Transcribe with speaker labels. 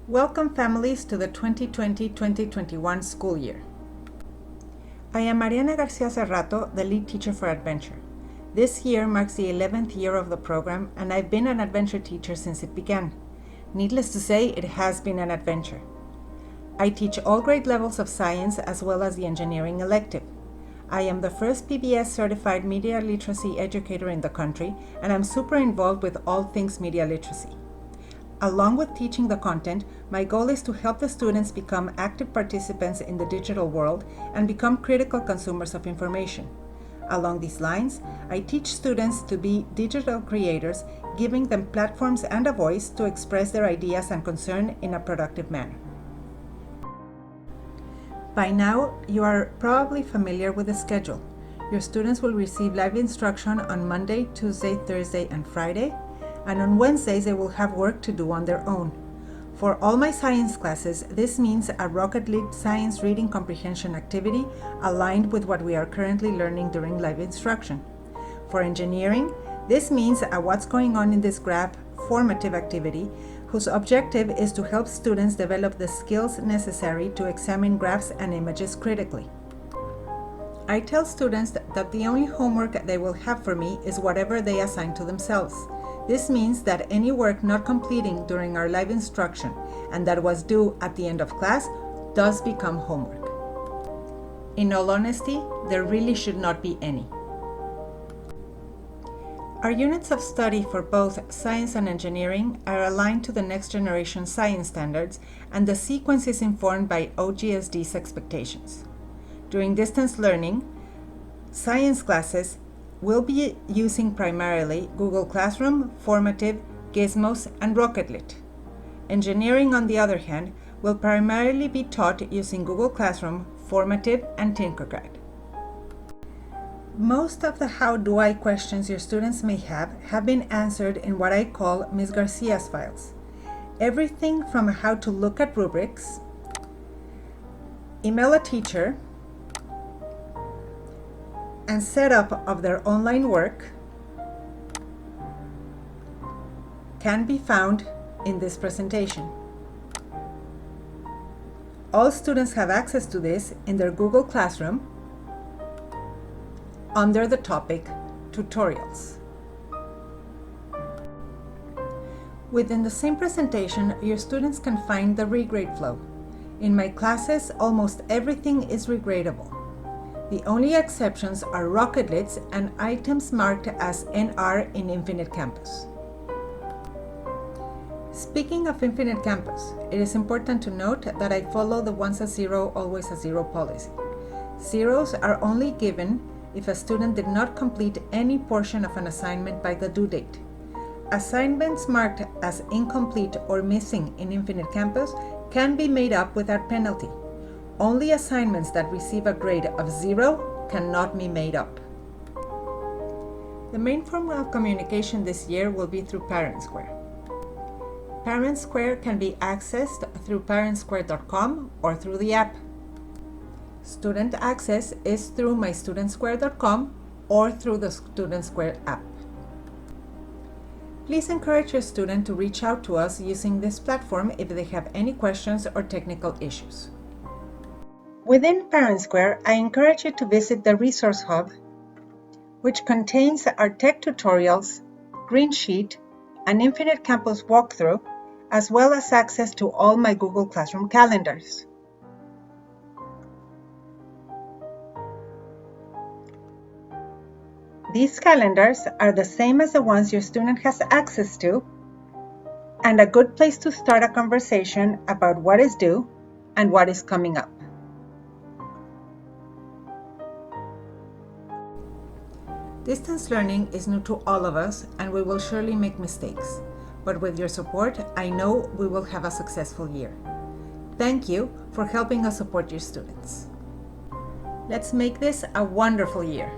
Speaker 1: Welcome families to the 2020-2021 school year. I am Mariana Garcia-Serrato, the lead teacher for Adventure. This year marks the 11th year of the program, and I've been an Adventure teacher since it began. Needless to say, it has been an adventure. I teach all grade levels of science as well as the engineering elective. I am the first PBS certified media literacy educator in the country, and I'm super involved with all things media literacy. Along with teaching the content, my goal is to help the students become active participants in the digital world and become critical consumers of information. Along these lines, I teach students to be digital creators, giving them platforms and a voice to express their ideas and concern in a productive manner. By now, you are probably familiar with the schedule. Your students will receive live instruction on Monday, Tuesday, Thursday, and Friday, and on Wednesdays they will have work to do on their own. For all my science classes, this means a Rocket League science reading comprehension activity aligned with what we are currently learning during live instruction. For engineering, this means a What's Going On in This Graph formative activity whose objective is to help students develop the skills necessary to examine graphs and images critically. I tell students that the only homework they will have for me is whatever they assign to themselves. This means that any work not completing during our live instruction and that was due at the end of class does become homework. In all honesty, there really should not be any. Our units of study for both science and engineering are aligned to the next generation science standards, and the sequence is informed by OGSD's expectations. During distance learning, science classes will be using primarily Google Classroom, Formative, Gizmos, and Rocket League. Engineering, on the other hand, will primarily be taught using Google Classroom, Formative, and Tinkercad. Most of the how do I questions your students may have been answered in what I call Ms. Garcia's files. Everything from how to look at rubrics, email a teacher, and setup of their online work can be found in this presentation. All students have access to this in their Google Classroom under the topic Tutorials. Within the same presentation, your students can find the regrade flow. In my classes, almost everything is regradable. The only exceptions are Rocket Leads and items marked as NR in Infinite Campus. Speaking of Infinite Campus, it is important to note that I follow the once a zero, always a zero policy. Zeros are only given if a student did not complete any portion of an assignment by the due date. Assignments marked as incomplete or missing in Infinite Campus can be made up without penalty. Only assignments that receive a grade of 0 cannot be made up. The main form of communication this year will be through ParentSquare. ParentSquare can be accessed through parentsquare.com or through the app. Student access is through mystudentsquare.com or through the Student Square app. Please encourage your student to reach out to us using this platform if they have any questions or technical issues. Within ParentSquare, I encourage you to visit the Resource Hub, which contains our tech tutorials, green sheet, an Infinite Campus walkthrough, as well as access to all my Google Classroom calendars. These calendars are the same as the ones your student has access to, and a good place to start a conversation about what is due and what is coming up. Distance learning is new to all of us, and we will surely make mistakes. But with your support, I know we will have a successful year. Thank you for helping us support your students. Let's make this a wonderful year.